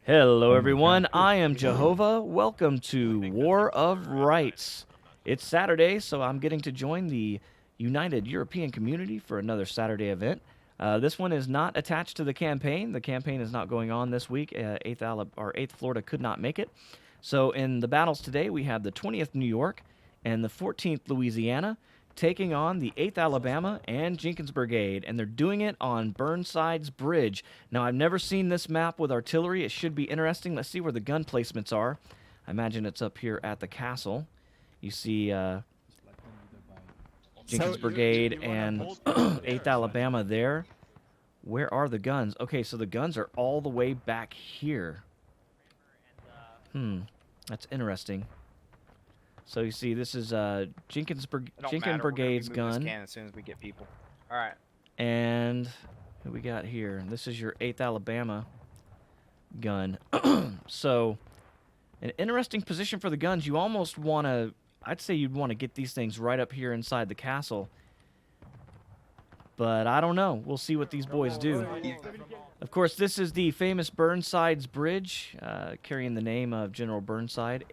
Hello everyone, I am Jehovah. Welcome to War of Rights. It's Saturday, so I'm getting to join the United European Community for another Saturday event. This one is not attached to the campaign. The campaign is not going on this week. 8th Florida could not make it. So in the battles today, we have the 20th New York and the 14th Louisiana taking on the 8th Alabama and Jenkins Brigade, and they're doing it on Burnsides Bridge. Now, I've never seen this map with artillery. It should be interesting. Let's see where the gun placements are. I imagine it's up here at the castle. You see Jenkins Brigade and 8th Alabama there. Where are the guns? Okay, so the guns are all the way back here. That's interesting. So you see, this is Jenkins Brigade's gun. As soon as we get people. All right. And who we got here? This is your 8th Alabama gun. So, an interesting position for the guns. You almost want to, I'd say you'd want to get these things right up here inside the castle. But I don't know. We'll see what these boys do. Of course, this is the famous Burnsides Bridge, carrying the name of General Burnside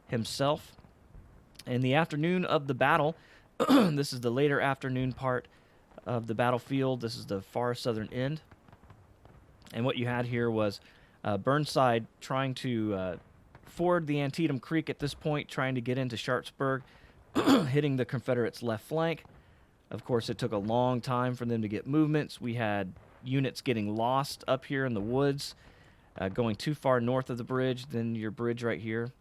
himself. In the afternoon of the battle, this is the later afternoon part of the battlefield. This is the far southern end. And what you had here was Burnside trying to ford the Antietam Creek at this point, trying to get into Sharpsburg, hitting the Confederates' left flank. Of course, it took a long time for them to get movements. We had units getting lost up here in the woods, going too far north of the bridge than your bridge right here.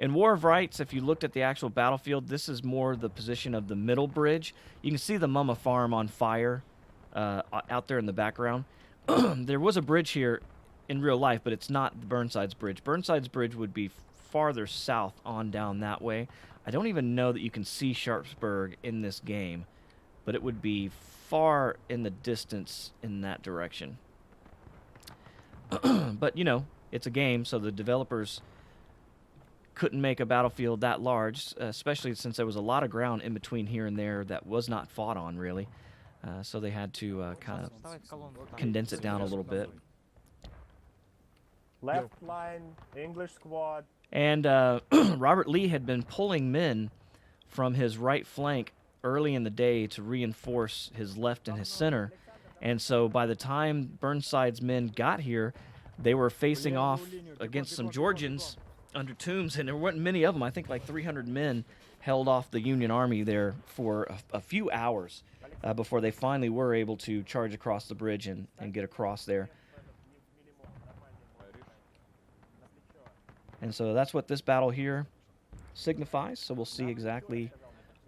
In War of Rights, if you looked at the actual battlefield, this is more the position of the middle bridge. You can see the Mama Farm on fire out there in the background. There was a bridge here in real life, but it's not the Burnsides Bridge. Burnsides Bridge would be farther south on down that way. I don't even know that you can see Sharpsburg in this game, but it would be far in the distance in that direction. But, you know, it's a game, so the developers couldn't make a battlefield that large, especially since there was a lot of ground in between here and there that was not fought on, really. So they had to kind of condense it down a little bit. Left line, English squad. And Robert Lee had been pulling men from his right flank early in the day to reinforce his left and his center. And so by the time Burnside's men got here, they were facing off against some Georgians under Toombs, and there weren't many of them. I think like 300 men held off the Union Army there for a few hours before they finally were able to charge across the bridge and get across there. And so that's what this battle here signifies, so we'll see exactly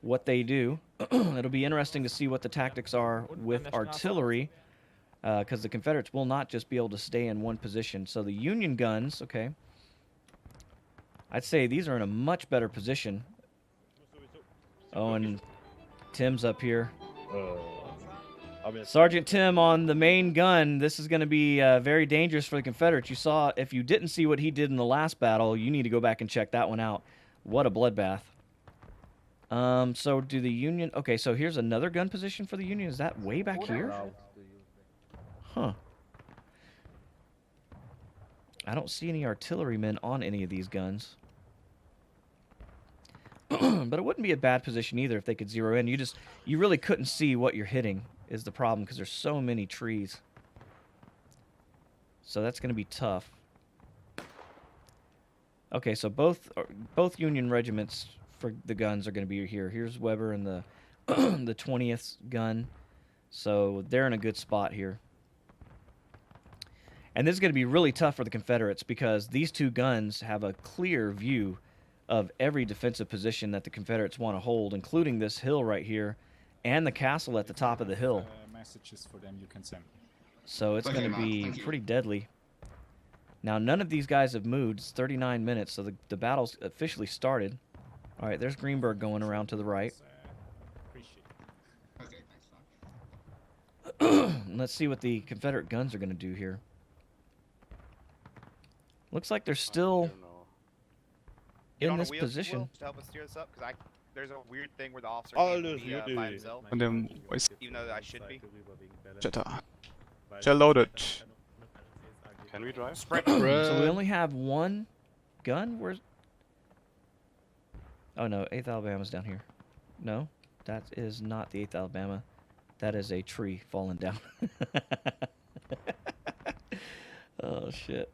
what they do. It'll be interesting to see what the tactics are with artillery, because the Confederates will not just be able to stay in one position. So the Union guns, okay, I'd say these are in a much better position. Oh, and Tim's up here. Sergeant Tim on the main gun. This is going to be very dangerous for the Confederates. You saw, if you didn't see what he did in the last battle, you need to go back and check that one out. What a bloodbath. So do the Union... Okay, so here's another gun position for the Union. Is that way back here? Huh. I don't see any artillerymen on any of these guns. But it wouldn't be a bad position either if they could zero in. You really couldn't see what you're hitting is the problem, because there's so many trees. So that's going to be tough. Okay, so both Union regiments for the guns are going to be here. Here's Weber and the the 20th gun. So they're in a good spot here. And this is going to be really tough for the Confederates, because these two guns have a clear view of every defensive position that the Confederates want to hold, including this hill right here and the castle at the top of the hill. Messages for them you can send. So it's going to be pretty deadly. Now, none of these guys have moved. It's 39 minutes, so the battle's officially started. All right, there's Greenberg going around to the right. Let's see what the Confederate guns are going to do here. Looks like they're still in this position. To help us steer this up, because there's a weird thing where the officer can't be by himself, even though I should be. Shall loaded. Can we drive? Sprint. So we only have one gun? Where's... Oh no, 8th Alabama's down here. No, that is not the 8th Alabama. That is a tree falling down. Oh shit.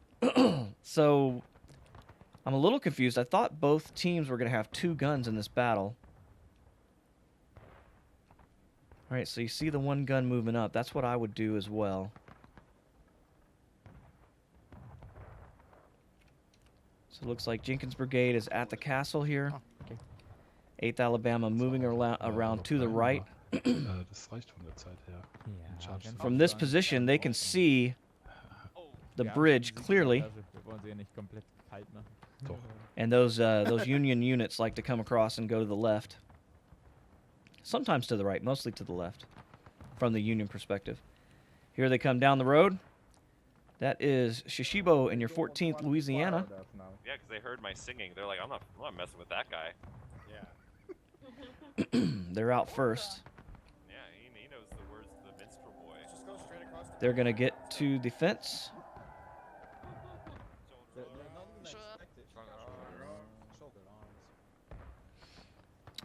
So I'm a little confused. I thought both teams were going to have 2 guns in this battle. Alright, so you see the one gun moving up. That's what I would do as well. So it looks like Jenkins Brigade is at the castle here. 8th Alabama moving around to the right. Das reicht von der Zeit her. Charge. From this position, they can see the bridge clearly. And those Union units like to come across and go to the left. Sometimes to the right, mostly to the left, from the Union perspective. Here they come down the road. That is Shishibo in your 14th Louisiana. Yeah, because they heard my singing. They're like, I'm not messing with that guy. Yeah. They're out first. Yeah, he knows the words to the minstrel boy. Just go straight across the They're going to get to the fence.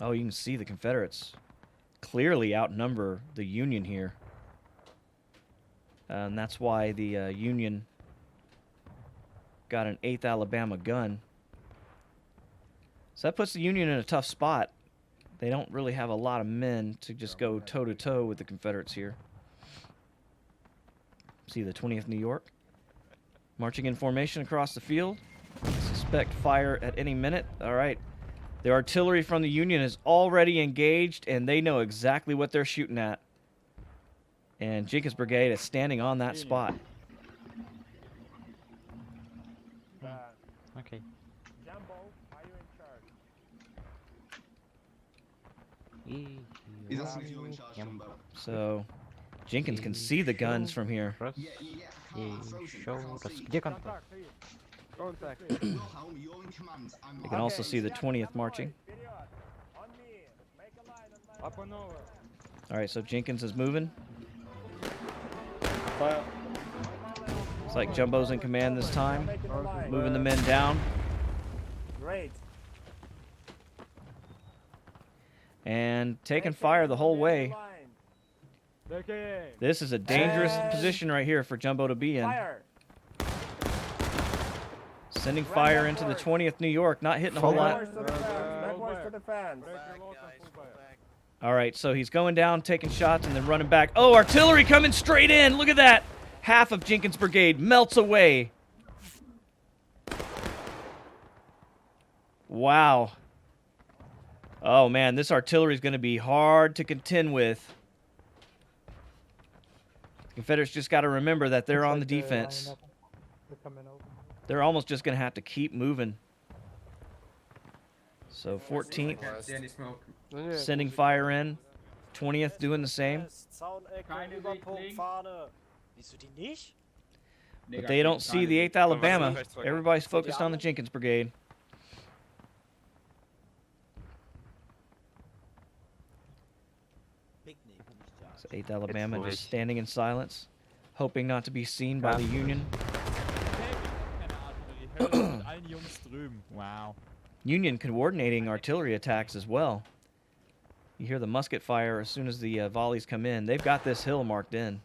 Oh, you can see the Confederates clearly outnumber the Union here. And that's why the Union got an 8th Alabama gun. So that puts the Union in a tough spot. They don't really have a lot of men to just go toe-to-toe with the Confederates here. See the 20th New York marching in formation across the field. Suspect fire at any minute. All right. The artillery from the Union is already engaged, and they know exactly what they're shooting at. And Jenkins Brigade is standing on that spot. Okay. Jumbo, are you in charge? So Jenkins can see the guns from here. You can also see the 20th marching. All right, so Jenkins is moving. It's like Jumbo's in command this time, moving the men down. Great. And taking fire the whole way. This is a dangerous position right here for Jumbo to be in. Fire. Sending fire into the 20th New York, not hitting a whole lot. Backwards to the fence. All right, so he's going down, taking shots, and then running back. Oh, artillery coming straight in. Look at that. Half of Jenkins Brigade melts away. Wow. Oh, man, this artillery is going to be hard to contend with. The Confederates just got to remember that they're on the defense. They're almost just going to have to keep moving. So 14th sending fire in. 20th doing the same. But they don't see the 8th Alabama. Everybody's focused on the Jenkins Brigade. So 8th Alabama just standing in silence, hoping not to be seen by the Union. Wow. Union coordinating artillery attacks as well. You hear the musket fire as soon as the volleys come in. They've got this hill marked in.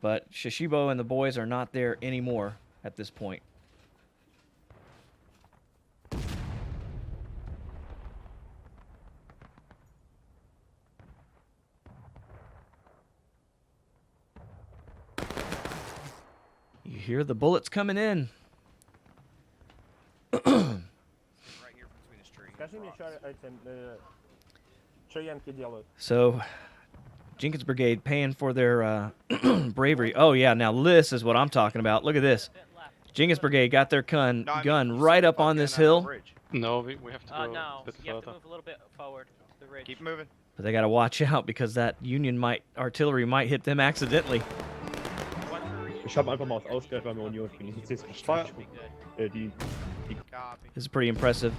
But Shishibo and the boys are not there anymore at this point. You hear the bullets coming in. right here between this tree. Скажи мне еще что янки делают. So, Jenkins Brigade paying for their bravery. Oh, yeah, now this is what I'm talking about. Look at this. Jenkins Brigade got their gun right up on this hill. No, we have to go No, a bit you have to further. move a little bit forward. The ridge. Keep moving. But they got to watch out because that Union artillery might hit them accidentally. Ich habe einfach mal aus Ausgleich beim Union spielen. Ich sehe es Copy. This is pretty impressive.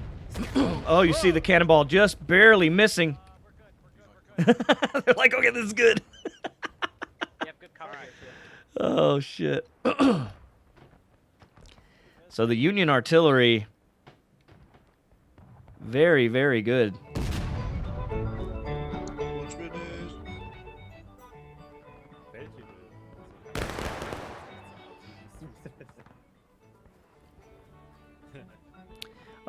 Oh, you see the cannonball just barely missing. They're like, okay, this is good. You have good cover here, Oh, shit. So the Union artillery, very, very good.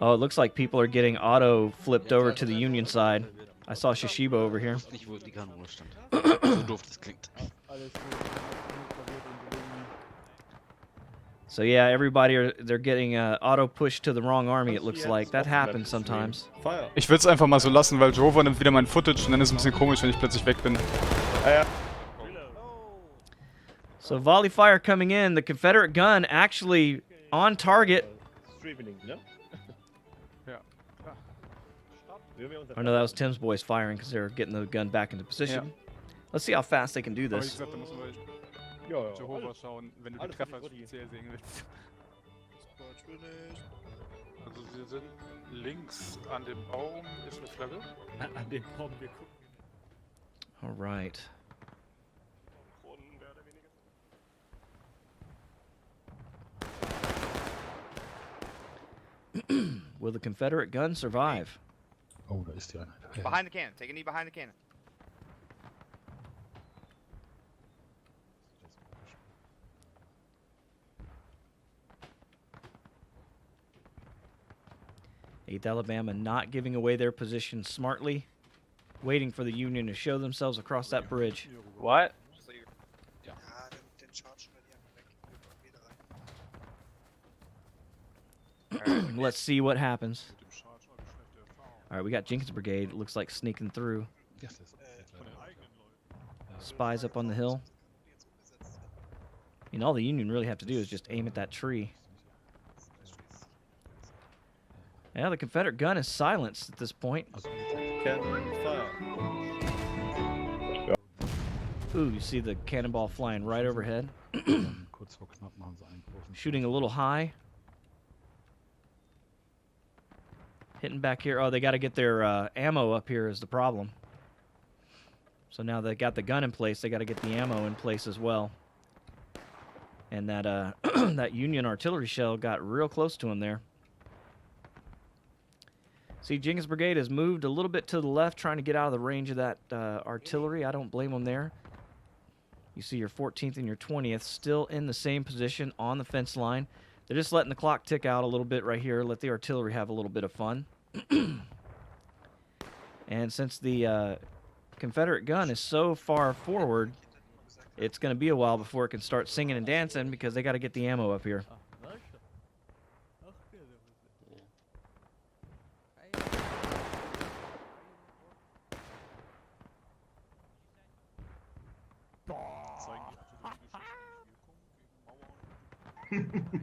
Oh, it looks like people are getting auto flipped over to the Union side. I saw Shishiba over here. Nicht, wo die Kanone stand. So doof das klingt. So yeah, everybody they're getting auto pushed to the wrong army. It looks like that happens sometimes. Feuer. Ich würde es einfach mal so lassen, weil Joe nimmt wieder mein Footage und dann ist es ein bisschen komisch, wenn ich plötzlich weg bin. So volley fire coming in. The Confederate gun actually on target. Streaming, ne? Oh no, that was Tim's boys firing because they were getting the gun back into position. Let's see how fast they can do Aber wie this. gesagt, da müssen wir Ja, ja. Jehovah schauen, wenn du die Alles Treffer gut, Roddy. speziell sehen willst. Also wir sind links an dem Baum, ist eine Flagge. An dem Baum wir gucken. All right. Will the Confederate gun survive? Oh, da ist die Einheit. Ja. Behind the cannon. Take a knee behind the cannon. Eighth Alabama not giving away their position smartly, waiting for the Union to show themselves across that bridge. What? So you're Let's see what happens. All right, we got Jenkins Brigade. It looks like sneaking through. Yes, yes. Spies up on the hill. I mean, all the Union really have to do is just aim at that tree. Yeah, the Confederate gun is silenced at this point. Cannon, fire. Ooh, you see the cannonball flying right overhead. Kurz vor knapp machen sie einen großen Shooting a little high. Hitting back here. Oh, they got to get their ammo up here is the problem. So now they got the gun in place, they got to get the ammo in place as well. And that that Union artillery shell got real close to him there. See, Jenkins Brigade has moved a little bit to the left, trying to get out of the range of that artillery. I don't blame them there. You see your 14th and your 20th still in the same position on the fence line. They're just letting the clock tick out a little bit right here, let the artillery have a little bit of fun. And since the Confederate gun is so far forward, it's going to be a while before it can start singing and dancing because they got to get the ammo up here.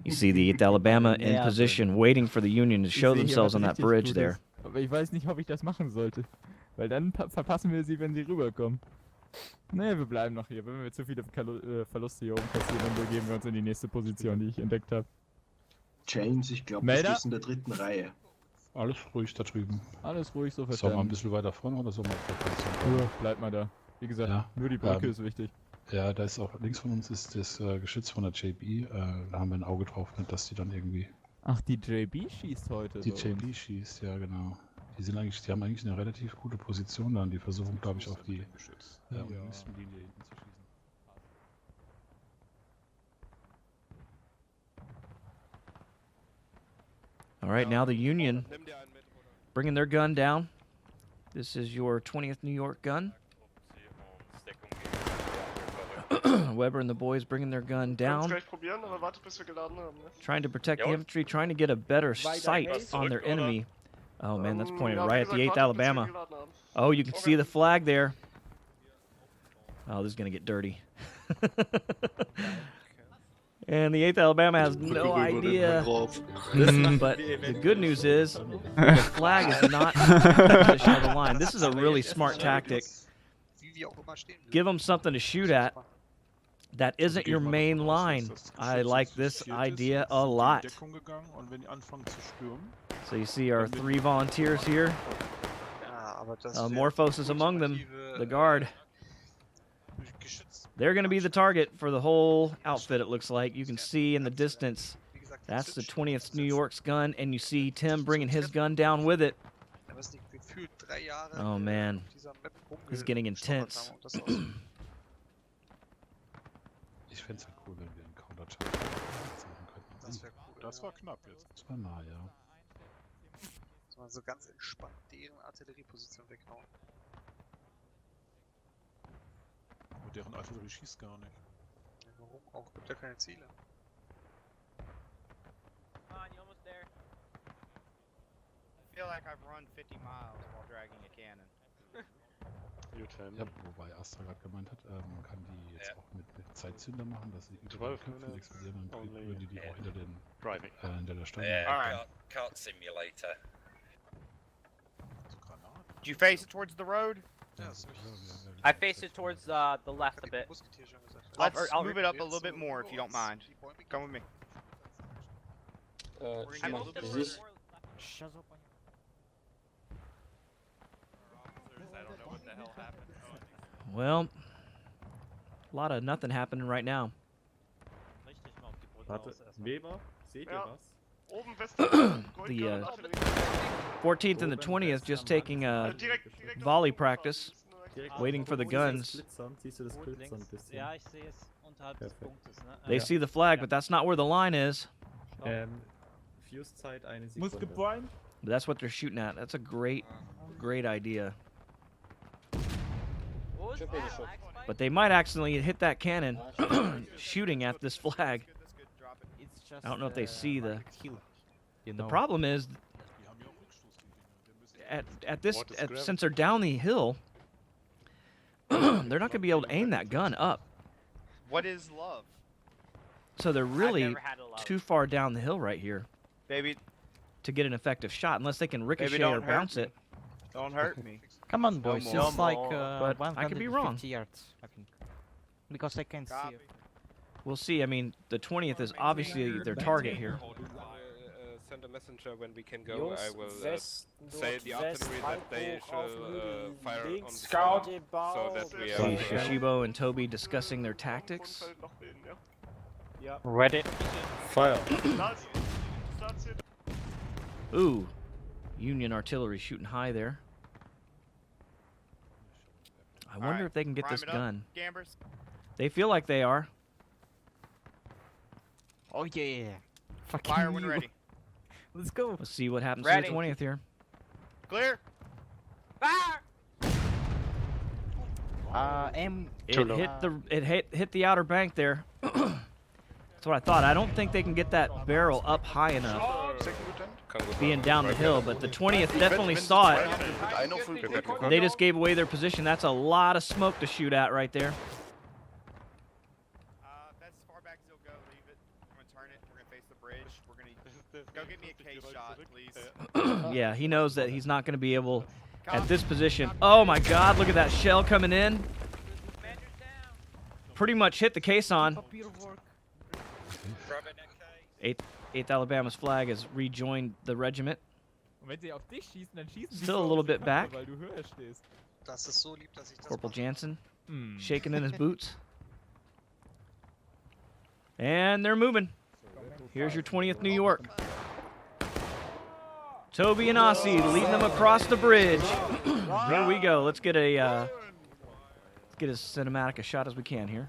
You see the 8th Alabama in position, waiting for the Union to show themselves on that bridge there. Aber ich weiß nicht, ob ich das machen sollte. Weil dann verpassen wir sie, wenn sie rüberkommen. Naja, wir bleiben noch hier. Wenn wir zu viele Verluste hier oben passieren, dann begeben wir uns in die nächste Position, die ich entdeckt habe. James, ich glaube, Melder? das ist in der dritten Reihe. Alles ruhig da drüben. Alles ruhig, so Sollen wir ein verstanden. bisschen weiter vorne oder sollen wir auf der Position bleiben? Ja, bleib mal da. Wie gesagt, Ja, nur die Brücke ist wichtig. Ja, da ist auch links von uns ist das Geschütz von der JB. Da haben wir ein Auge drauf, nicht, dass die dann irgendwie. Ach, die JB schießt heute. Die so. JB schießt, ja genau. Die haben eigentlich eine relativ gute Position da und die versuchen, glaube ich, auf die Linie hinten zu schießen. All right, now the Union bringing their gun down. This is your 20th New York gun. Weber and the boys bringing their gun down. Trying to protect the infantry, trying to get a better sight on their enemy. Oh man, that's pointed right at the 8th Alabama. Oh, you can see the flag there. Oh, this is going to get dirty. And the 8th Alabama has no idea. But the good news is the flag is not in the position of the line. This is a really smart tactic. Give them something to shoot at that isn't your main line. I like this idea a lot. So you see our 3 volunteers here. Morphos is among them, the guard. They're going to be the target for the whole outfit, it looks like. You can see in the distance, that's the 20th New York's gun, and you see Tim bringing his gun down with it. Oh, man. This is getting intense. Ich fände es halt cool, wenn wir einen Counter-Charge machen könnten. Das war knapp jetzt. Das war nah, ja. So ganz entspannt deren Artillerieposition weghauen. Aber deren Artillerie schießt gar nicht. Ja, warum auch? Gibt ja keine Ziele. Come on, you're almost there. I feel like I've run 50 miles while dragging a cannon. Ja, wobei Astra gerade gemeint hat, man kann die jetzt auch mit Zeitzünder machen, dass sie über die Köpfe explodieren und würden die auch hinter der Stange. Alright. Cart simulator. Do you face it towards the road? I face it towards the left a bit. Let's move it up a little bit more if you don't mind. Come with me. I moved it a little more. I don't know what the hell happened. Well, a lot of nothing happening right now. Warte, Weber, seht ihr was? The 14th and the 20th just taking a volley practice, waiting for the guns. Siehst du das Glitzern ein bisschen? Ja, ich sehe es unterhalb des Punktes, ne? They see the flag, but that's not where the line is. Fuse-Zeit 1 Sekunde. Muss geprimed. But that's what they're shooting at. That's a great idea. What was that? Lag spike? But they might accidentally hit that cannon shooting at this flag. I don't know if they see the... The problem is, since they're down the hill, they're not going to be able to aim that gun up. What is love? So they're really never had a love. too far down the hill right here Baby, to get an effective shot, unless they can ricochet don't or hurt bounce me. it. don't hurt me. Come on, boys. more. It's like But I could be wrong. 150 yards, I think. Because I can't Copy. see it. We'll see. I mean, the 20th is obviously their target here. Send a messenger when we can go. I will say the artillery that they should fire on the Scout. so that we See Shishibo and Toby discussing their tactics. Ready? Fire. Ooh, Union artillery shooting high there. I wonder Alright, if they can get prime this it up, gun. Gambers. They feel like they are. Oh yeah. Fucking Fire when you. ready. Let's go. Let's see what happens Ready. to the 20th here. Clear. Fire! It hit the outer bank there. That's what I thought. I don't think they can get that barrel up high enough, being down the hill. But the 20th definitely saw it. They just gave away their position. That's a lot of smoke to shoot at right there. That's as far back as you'll go. Leave it. I'm gonna turn it. We're gonna face the bridge. We're gonna go get me a case shot, please. Yeah, he knows that he's not going to be able at this position. Oh my God! Look at that shell coming in. Pretty much hit the caisson. 8th Alabama's flag has rejoined the regiment. Und wenn sie auf dich schießen, dann schießen sie Still a so little auf die bit Waffe, back. Weil du höher stehst. Das ist so lieb, dass ich das Corporal mache. Jansen Hm. shaking in his boots. And they're moving. Here's your 20th New York. Toby and Aussie leading them across the bridge. Here we go. Let's get as cinematic a shot as we can here.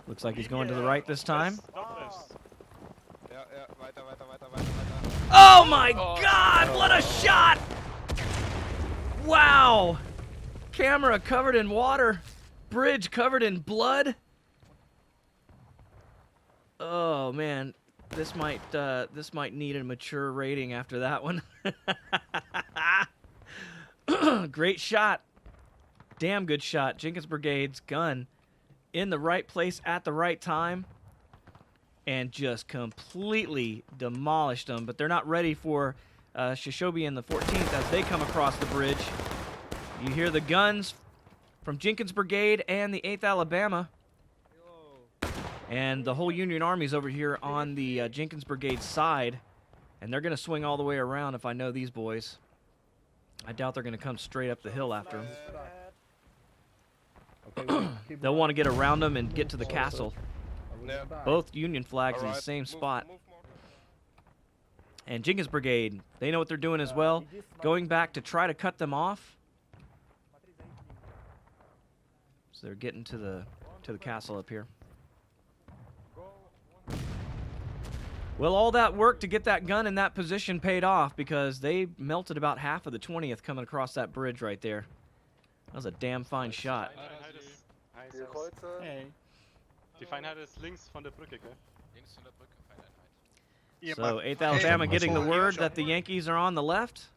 Looks like he's going to the right this time. Oh my God, what a shot! Wow! Camera covered in water, bridge covered in blood. Oh man, this might need a mature rating after that one. Great shot. Damn good shot. Jenkins Brigade's gun in the right place at the right time and just completely demolished them. But they're not ready for Shishobi and the 14th as they come across the bridge. You hear the guns from Jenkins Brigade and the 8th Alabama. And the whole Union Army's over here on the Jenkins Brigade side. And they're going to swing all the way around if I know these boys. I doubt they're going to come straight up the hill after him. Okay, They'll want to get around them and get to the castle. Yeah. Both Union flags in the Alright, same move, spot. move more. And Jenkins Brigade, they know what they're doing as well. Going back to try to cut them off. So they're getting to the castle up here. Well, all that work to get that gun in that position paid off because they melted about half of the 20th coming across that bridge right there. That was a damn fine shot. Hey. Die Feinheit ist links von der Brücke, gell? Links von der Brücke, Feindeinheit. So 8th Alabama getting the word that the Yankees are on the left.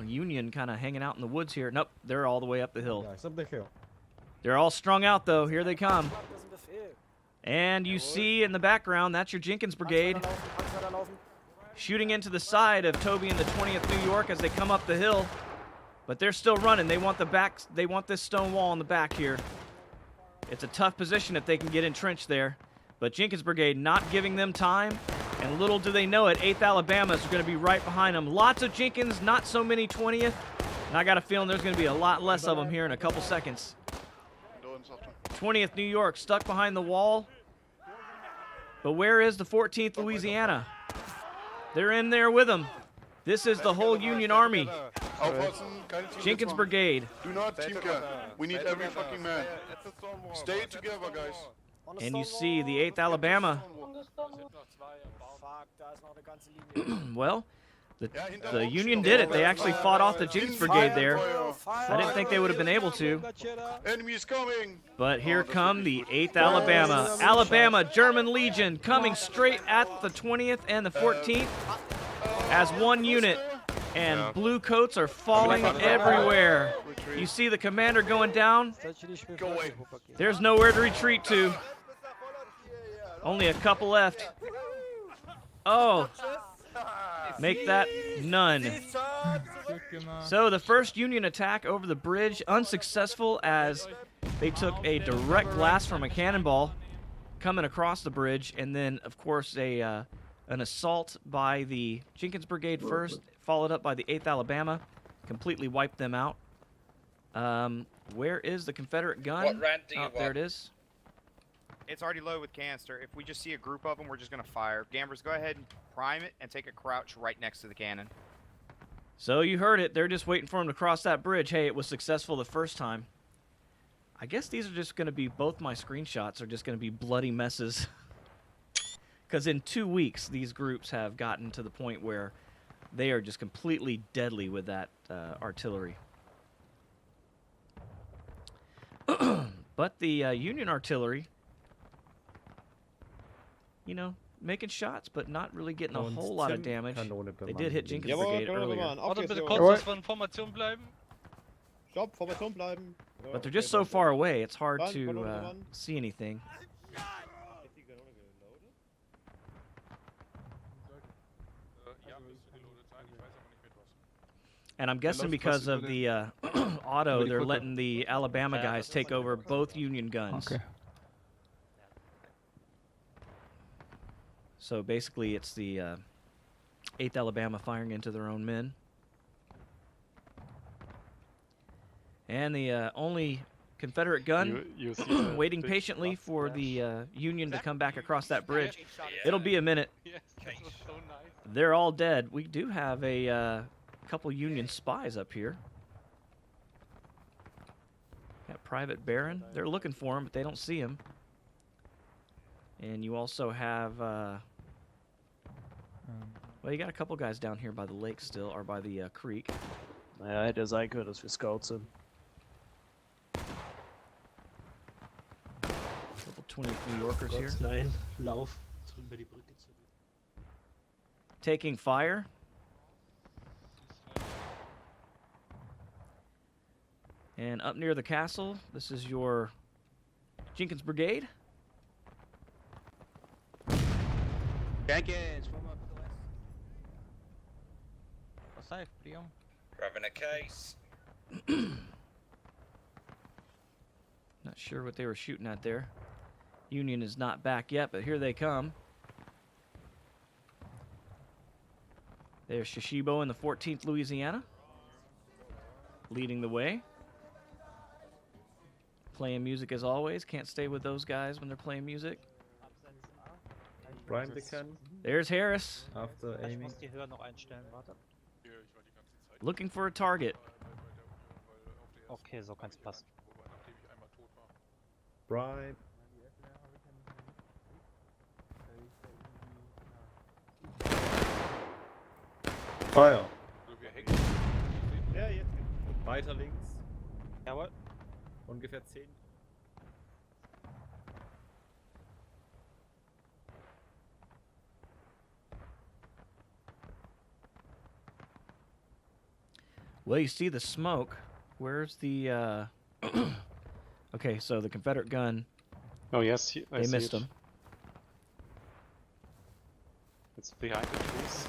Union kind of hanging out in the woods here. Nope, they're all the way up the hill. They're all strung out though. Here they come. And you see in the background, that's your Jenkins Brigade shooting into the side of Toby and the 20th New York as they come up the hill. But they're still running. They want this stone wall in the back here. It's a tough position if they can get entrenched there. But Jenkins Brigade not giving them time. And little do they know it, 8th Alabama is going to be right behind them. Lots of Jenkins, not so many 20th. And I got a feeling there's going to be a lot less of them here in a couple seconds. 20th New York stuck behind the wall. But where is the 14th Louisiana? They're in there with them. This is the whole Union Army. Jenkins Brigade. Do not team cap. We need every fucking man. Stay together, guys. And you see the 8th Alabama. Well, the Union did it. They actually fought off the Jenkins Brigade there. I didn't think they would have been able to. Enemies coming. But here come the 8th Alabama. Alabama German Legion coming straight at the 20th and the 14th as one unit. And blue coats are falling everywhere. You see the commander going down. Go away. There's nowhere to retreat to. Only a couple left. Oh. Make that none. So the first Union attack over the bridge unsuccessful as they took a direct blast from a cannonball coming across the bridge, and then of course an assault by the Jenkins Brigade first, followed up by the 8th Alabama, completely wiped them out. Where is the Confederate gun? What rank do you there it is. It's already low with canister. If we just see a group of them, we're just going to fire. Gambers, go ahead and prime it and take a crouch right next to the cannon. So you heard it. They're just waiting for them to cross that bridge. Hey, it was successful the first time. I guess these are just going to be, both my screenshots are just going to be bloody messes. Because in 2 weeks, these groups have gotten to the point where they are just completely deadly with that artillery. But the Union artillery, you know, making shots, but not really getting a whole lot of damage. They did hit Jenkins Brigade earlier. Stopp, Formation bleiben. But they're just so far away, it's hard to see anything. And I'm guessing because of the auto, they're letting the Alabama guys take over both Union guns. Okay. So basically, it's the 8th Alabama firing into their own men. And the only Confederate gun waiting patiently for the Union to come back across that bridge. It'll be a minute. They're all dead. We do have a couple Union spies up here. Got Private Barron. They're looking for him, but they don't see him. And you also have, well, you got a couple guys down here by the lake still, or by the creek. Naja, hätte sein können, dass wir Scouts sind. Couple 20 New Yorkers here. Nein, lauf. Über die Brücke zurück. Taking fire. And up near the castle, this is your Jenkins Brigade. Jenkins, from up to the west. Safe, Priam. Grabbing a case. Not sure what they were shooting at there. Union is not back yet, but here they come. There's Shishibo in the 14th Louisiana, leading the way. Playing music as always. Can't stay with those guys when they're playing music. Prime the can. There's Harris. After aiming. Looking for a target. Okay, so kann's passen. Prime. Feuer. Ja, jetzt. Weiter links. Jawohl. Ungefähr 10. Well, you see the smoke. Where's the, Okay, so the Confederate gun. Oh, yes, they missed him. It's behind the trees.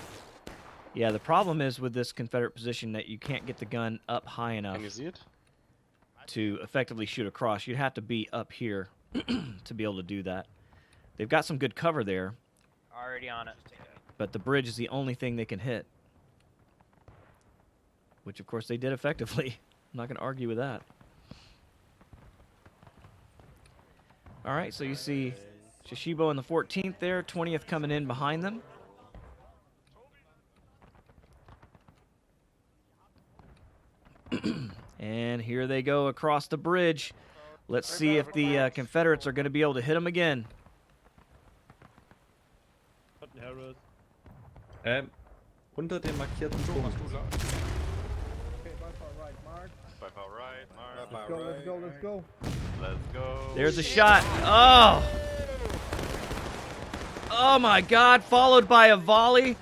Yeah, the problem is with this Confederate position that you can't get the gun up high enough. Can you see it? To effectively shoot across. You'd have to be up here to be able to do that. They've got some good cover there. Already on it. But the bridge is the only thing they can hit. Which, of course, they did effectively. I'm not going to argue with that. All right, so you see Shishibo in the 14th there, 20th coming in behind them. And here they go across the bridge. Let's see if the Confederates are going to be able to hit them again. Unter dem markierten Punkt. Let's go, let's go, let's go. Let's go. There's a shot. Oh! Oh my God, followed by a volley.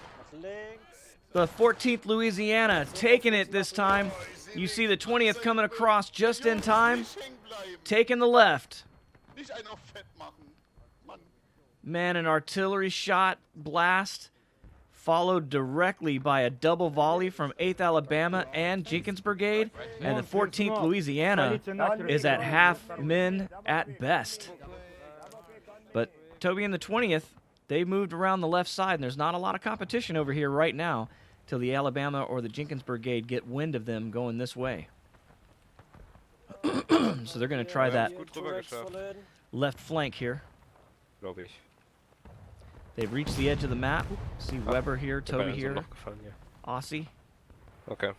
The 14th Louisiana taking it this time. You see the 20th coming across just in time. Taking the left. Man, an artillery shot blast followed directly by a double volley from 8th Alabama and Jenkins Brigade. And the 14th Louisiana is at half men at best. But Toby and the 20th, they moved around the left side, and there's not a lot of competition over here right now till the Alabama or the Jenkins Brigade get wind of them going this way. So they're going to try that left flank here. They've reached the edge of the map. See Weber here, Toby here, Aussie. Okay.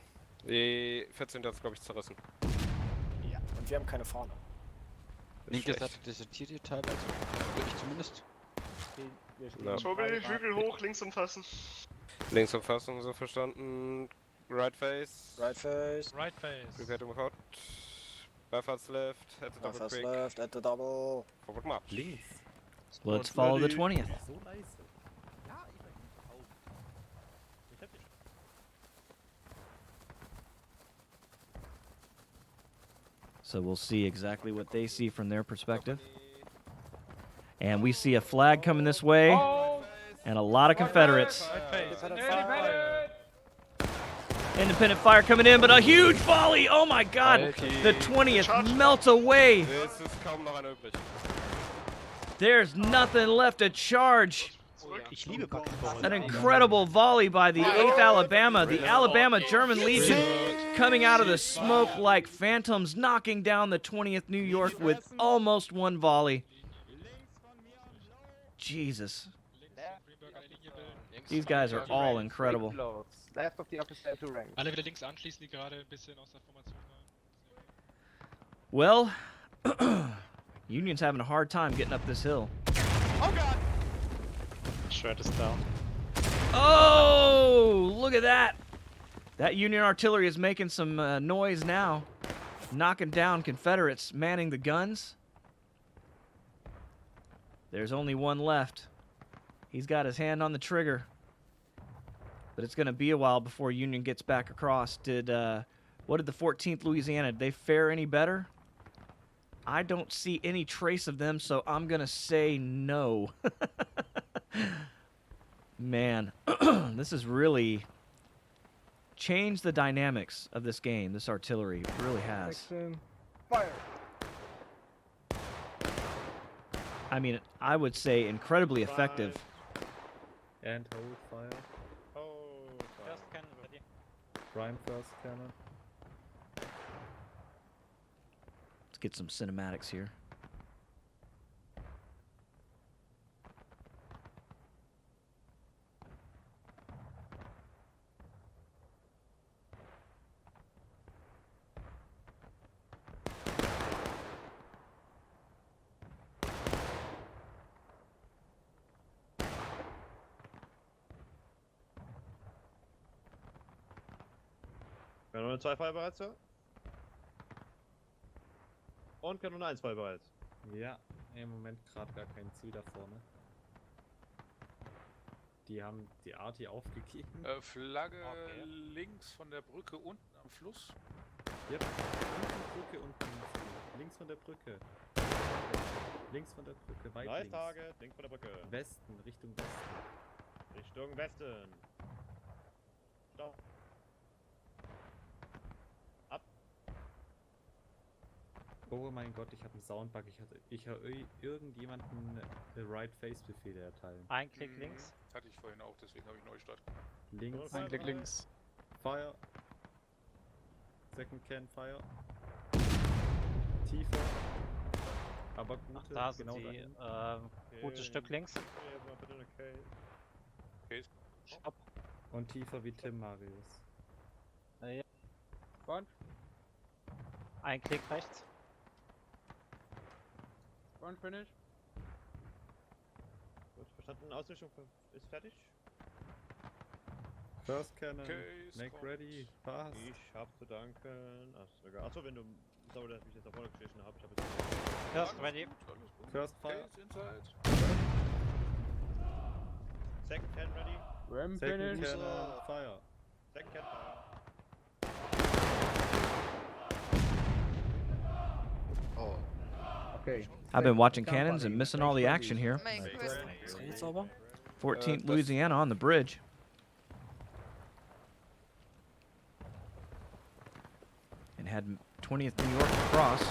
Die 14. ist, glaube ich, zerrissen. Ja, und wir haben keine Fahne. Linke Seite desertiert ihr teilweise. Ich zumindest. Tobi, Hügel hoch, links umfassen. Links umfassen, so verstanden. Right face. Right face. Right face. Prepare to move out. Bypass left. At the double Bypass quick. left, at the double. Forward march. Links. Let's follow the 20th. So we'll see exactly what they see from their perspective. And we see a flag coming this way, and a lot of Confederates. Independent fire coming in, but a huge volley! Oh my God! The 20th melts away. There's nothing left to charge. An incredible volley by the 8th Alabama. The Alabama German Legion coming out of the smoke like phantoms, knocking down the 20th New York with almost one volley. Jesus. These guys are all incredible. Left of the officer to rank. Alle wieder links anschließen, die gerade ein bisschen aus der Formation Well, waren. Union's having a hard time getting up this hill. Oh God! Shred is down. Oh, look at that. That Union artillery is making some noise now. Knocking down Confederates manning the guns. There's only one left. He's got his hand on the trigger. But it's going to be a while before Union gets back across. What did the 14th Louisiana, did they fare any better? I don't see any trace of them, so I'm going to say no. Man, this has really changed the dynamics of this game, this artillery. It really has. Fire. I mean, I would say incredibly effective. And hold fire. Prime first cannon. Let's get some cinematics here. Kanone 2 Feuer bereit, Sir? Und Kanone 1 Feuer bereit. Ja, im Moment gerade gar kein Ziel da vorne. Die haben die Arti aufgegeben. Flagge links von der Brücke unten am Fluss. Ja, unten Brücke unten. Links von der Brücke. Links von der Brücke, weit Nice links. Target, links von der Brücke. Westen, Richtung Westen. Richtung Westen. Stopp. Ab. Oh mein Gott, ich habe einen Soundbug. Ich höre irgendjemanden Right Face Befehle erteilen. Ein Klick links. Hatte ich vorhin auch, deswegen habe ich Neustart. Links. Ein Klick links. Fire. Second Can Fire. Tiefer. Aber gute, Da sind genau die, dahin. gutes Stück links. Okay. Stopp. Und tiefer wie Tim Marius. Ja. Und? Ein Klick rechts. Und finish. Gut, verstanden. Ausrichtung ist fertig. First Cannon, Okay, make ready, fast. Ich hab zu danken. Achso, wenn du sauer, dass ich mich jetzt auf vorne gestrichen habe. Ich hab jetzt. First ready. First fire. Okay, inside. Second can ready. Second Cannon, fire. Second can fire. Oh. Okay. I've been watching cannons and missing all the action here. 14th Louisiana on the bridge. And had 20th New York across.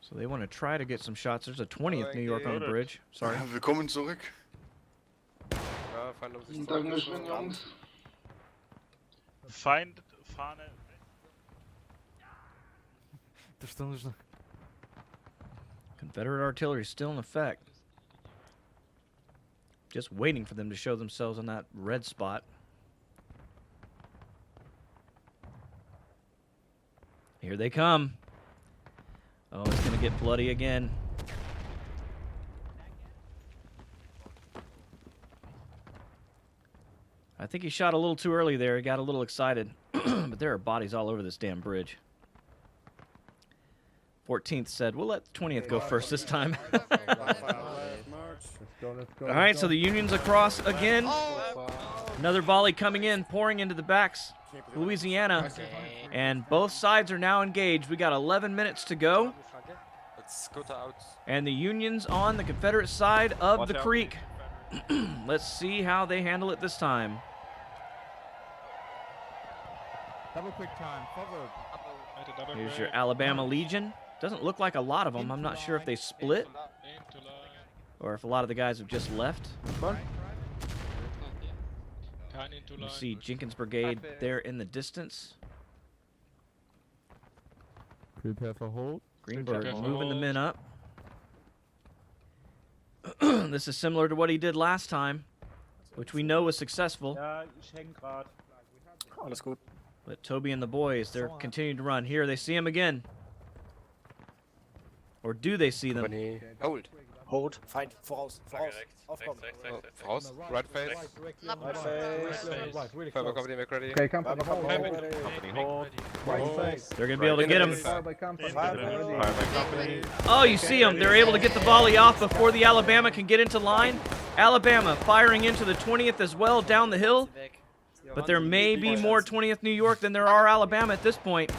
So they want to try to get some shots. There's a 20th New York on the bridge. Sorry. Willkommen zurück. Dankeschön, Jungs. Feind, Fahne. Confederate artillery still in effect. Just waiting for them to show themselves on that red spot. Here they come. Oh, it's going to get bloody again. I think he shot a little too early there. He got a little excited. But there are bodies all over this damn bridge. 14th said, we'll let 20th go first this time. All right, so the Union's across again. Another volley coming in, pouring into the backs. Louisiana. And both sides are now engaged. We got 11 minutes to go. And the Union's on the Confederate side of the creek. Let's see how they handle it this time. Double quick time, forward. Here's your Alabama Legion. Doesn't look like a lot of them. I'm not sure if they split or if a lot of the guys have just left. You see Jenkins Brigade there in the distance. Prepare for hold. Greenberg moving the men up. This is similar to what he did last time, which we know was successful. Alles gut. But Toby and the boys, they're continuing to run. Here, they see him again. Or do they see them? Hold. Hold. Feind. Voraus. Voraus. Aufkommen. Voraus. Right face. Right face. Fire company, make ready. Okay, company hold. Company hold. Right face. They're going to be able to get him. Fire by company. Oh, you see them. They're able to get the volley off before the Alabama can get into line. Alabama firing into the 20th as well down the hill. But there may be more 20th New York than there are Alabama at this point.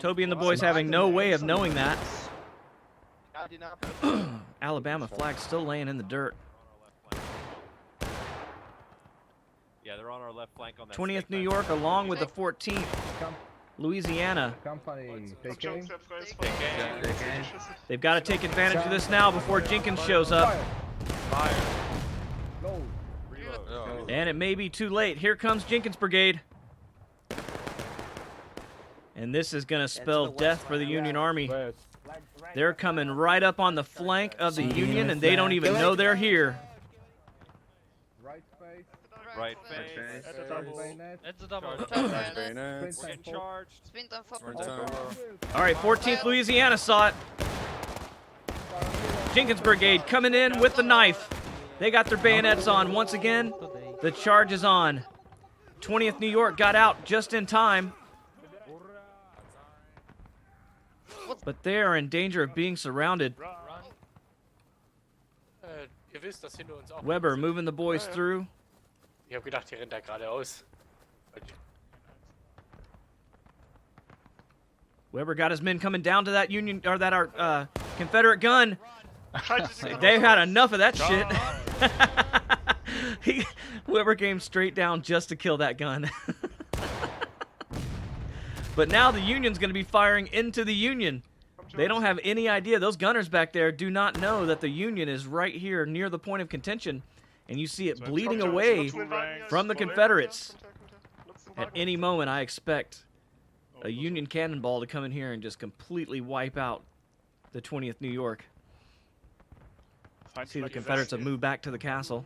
Toby and the boys having no way of knowing that. Alabama flag still laying in the dirt. Yeah, they're on our left flank on that. 20th New York along with the 14th Louisiana. Company. Taking. They've got to take advantage of this now before Jenkins shows up. Low. And it may be too late. Here comes Jenkins Brigade. And this is going to spell death for the Union Army. They're coming right up on the flank of the Union, and they don't even know they're here. Right face. It's a double. Get charged. All right, 14th Louisiana saw it. Jenkins Brigade coming in with the knife. They got their bayonets on once again. The charge is on. 20th New York got out just in time. But they are in danger of being surrounded. Weber moving the boys through. Ich hab gedacht, hier rennt er geradeaus. Weber got his men coming down to that Union or that Confederate gun. They've had enough of that shit. Weber came straight down just to kill that gun. But now the Union's going to be firing into the Union. They don't have any idea. Those gunners back there do not know that the Union is right here near the point of contention. And you see it bleeding away from the Confederates. At any moment, I expect a Union cannonball to come in here and just completely wipe out the 20th New York. See, the Confederates have moved back to the castle.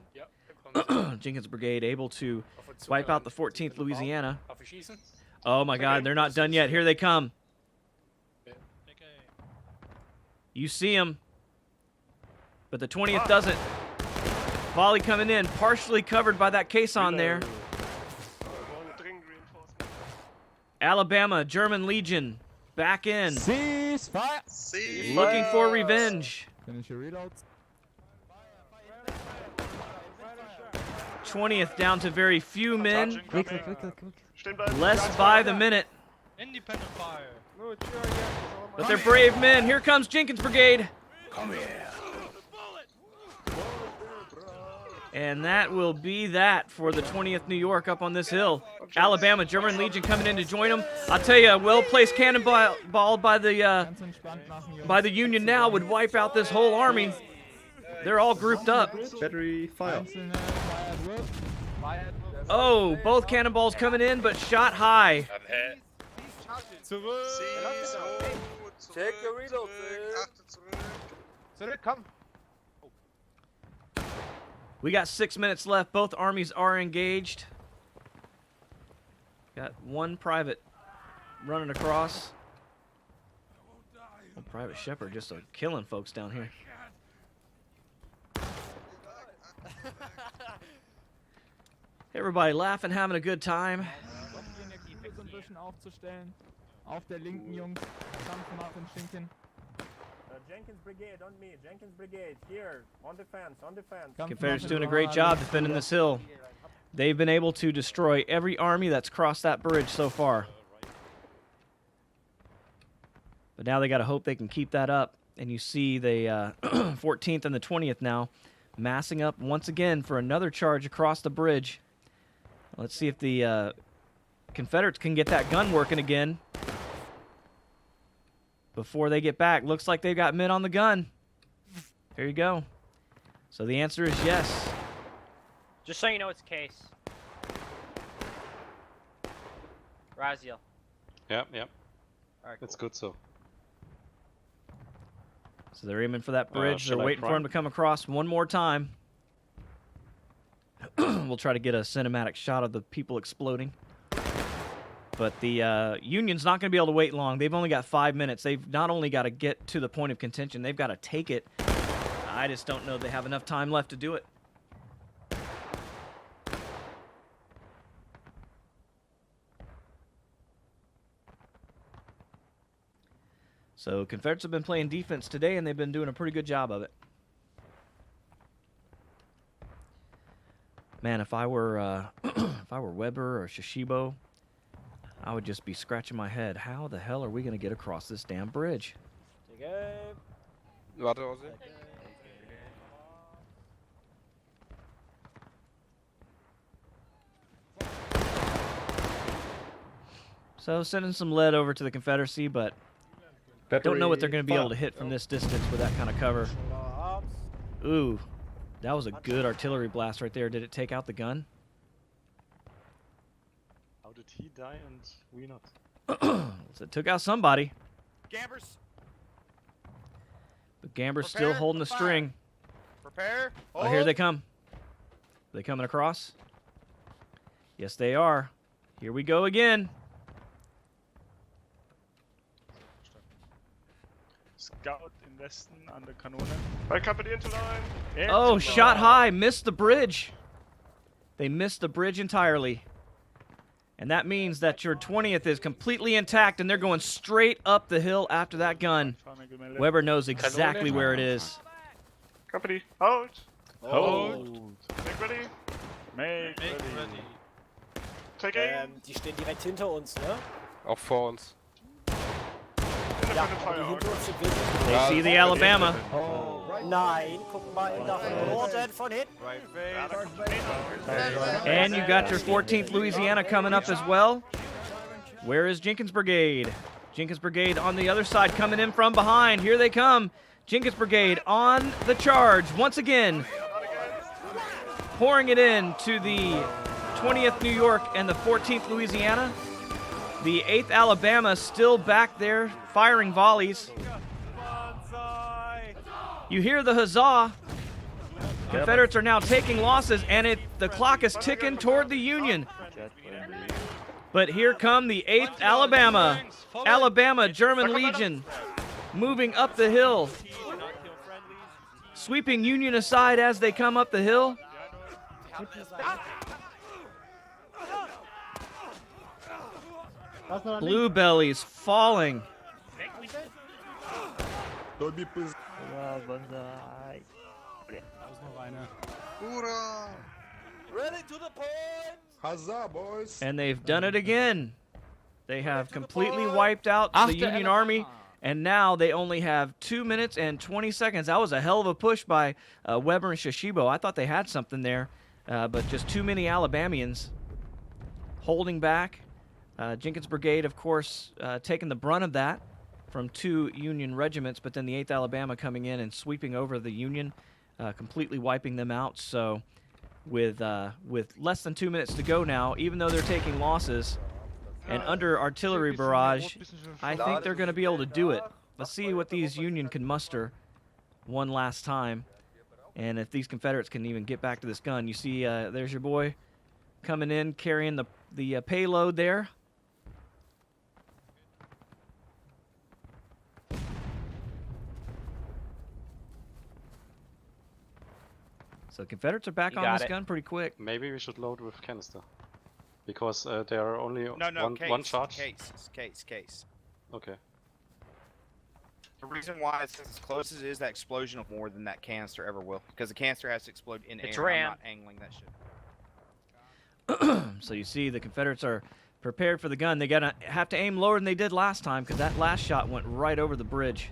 Jenkins Brigade able to wipe out the 14th Louisiana. Oh my God, they're not done yet. Here they come. You see them, but the 20th doesn't. Volley coming in, partially covered by that caisson there. Alabama, German Legion, back in. Ceasefire. Looking for revenge. Finish your reloads. 20th down to very few men. Less by the minute. Independent fire. But they're brave men. Here comes Jenkins Brigade. Come here. And that will be that for the 20th New York up on this hill. Alabama, German Legion coming in to join them. I'll tell you, a well-placed cannonball by the Union now would wipe out this whole army. They're all grouped up. Battery fire. Oh, both cannonballs coming in, but shot high. Check your reload. Come. We got 6 minutes left. Both armies are engaged. Got one private running across. Well, Private Shepard just killing folks down here. Everybody laughing, having a good time. Auf der linken, Jungs. Dampf machen, Schinken. Jenkins Brigade on me. Jenkins Brigade here. On defense, on defense. Confederates doing a great job defending this hill. They've been able to destroy every army that's crossed that bridge so far. But now they got to hope they can keep that up. And you see the 14th and the 20th now massing up once again for another charge across the bridge. Let's see if the Confederates can get that gun working again before they get back. Looks like they've got men on the gun. There you go. So the answer is yes. Just so you know, it's case. Raziel. Yep. All right, That's good so. So they're aiming for that bridge. They're Shall I waiting for prime? him to come across one more time. We'll try to get a cinematic shot of the people exploding. But the Union's not going to be able to wait long. They've only got 5 minutes. They've not only got to get to the point of contention, they've got to take it. I just don't know they have enough time left to do it. So Confederates have been playing defense today, and they've been doing a pretty good job of it. Man, if I were Weber or Shishibo, I would just be scratching my head. How the hell are we going to get across this damn bridge? Warte, Ozzy. So sending some lead over to the Confederacy, but don't know what they're going to be able to hit from this distance with that kind of cover. Ooh, that was a good artillery blast right there. Did it take out the gun? did he die and we not? So it took out somebody. Gambers. But Gamber's still holding the string. Prepare. Oh, here they come. Are they coming across? Yes, they are. Here we go again. Scout in Westen an der Kanone. Bei Company Interline. Oh, shot high. Missed the bridge. They missed the bridge entirely. And that means that your 20th is completely intact, and they're going straight up the hill after that gun. Weber knows exactly where it is. Company, hold. Hold. Make ready. Make ready. Take aim. Die stehen direkt hinter uns, ne? Auch vor uns. Ja, die hinter uns sind wirklich. They see the Alabama. Oh, nein, guck mal nach Norden von hinten. And you got your 14th Louisiana coming up as well. Where is Jenkins Brigade? Jenkins Brigade on the other side coming in from behind. Here they come. Jenkins Brigade on the charge once again. Pouring it in to the 20th New York and the 14th Louisiana. The 8th Alabama still back there firing volleys. You hear the huzzah. Confederates are now taking losses, and the clock is ticking toward the Union. But here come the 8th Alabama. Alabama German Legion moving up the hill. Sweeping Union aside as they come up the hill. Blue bellies falling. Ready to the point. Huzzah, boys. And they've done it again. They have completely wiped out the Union Army, and now they only have 2 minutes and 20 seconds. That was a hell of a push by Weber and Shishibo. I thought they had something there, but just too many Alabamians holding back. Jenkins Brigade, of course, taking the brunt of that from 2 Union regiments, but then the 8th Alabama coming in and sweeping over the Union, completely wiping them out. So with less than 2 minutes to go now, even though they're taking losses and under artillery barrage, I think they're going to be able to do it. Let's see what these Union can muster one last time, and if these Confederates can even get back to this gun. You see, there's your boy coming in, carrying the payload there. So the Confederates are back on this gun pretty quick. Maybe we should load with canister. Because there are only case, one charge. Case. Okay. The reason why it's as close as it is, that explosion will more than that canister ever will. Because the canister has to explode in air. I'm not angling that shit. So you see the Confederates are prepared for the gun. They're going to have to aim lower than they did last time, because that last shot went right over the bridge.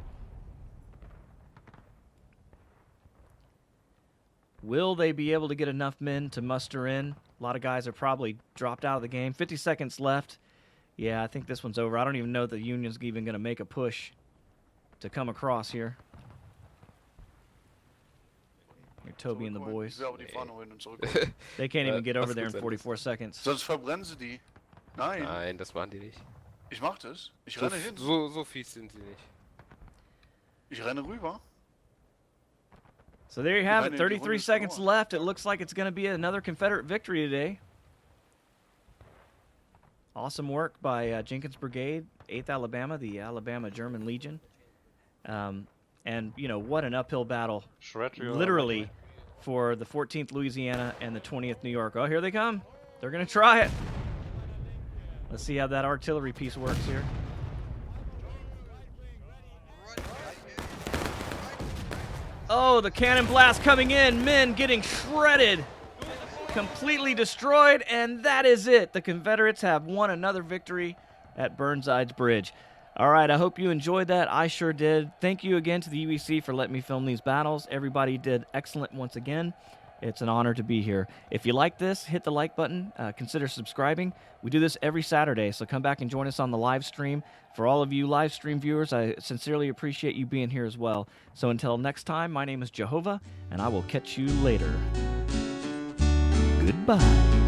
Will they be able to get enough men to muster in? A lot of guys are probably dropped out of the game. 50 seconds left. Yeah, I think this one's over. I don't even know if the Union's even going to make a push to come across here. Here's Toby and the boys. They can't even get over there in 44 seconds. Sonst verbrennen sie die. Nein. Nein, das waren die nicht. Ich mach das. Ich renne hin. So fies sind sie nicht. Ich renne rüber. So there you have it, 33 seconds left. It looks like it's going to be another Confederate victory today. Awesome work by Jenkins Brigade, 8th Alabama, the Alabama German Legion. And, you know, what an uphill battle, literally, for the 14th Louisiana and the 20th New York. Oh, here they come. They're going to try it. Let's see how that artillery piece works here. Oh, the cannon blast coming in. Men getting shredded. Completely destroyed. And that is it. The Confederates have won another victory at Burnsides Bridge. All right, I hope you enjoyed that. I sure did. Thank you again to the UEC for letting me film these battles. Everybody did excellent once again. It's an honor to be here. If you like this, hit the like button. Consider subscribing. We do this every Saturday, so come back and join us on the live stream. For all of you live stream viewers, I sincerely appreciate you being here as well. So until next time, my name is Jehovah, and I will catch you later. Goodbye.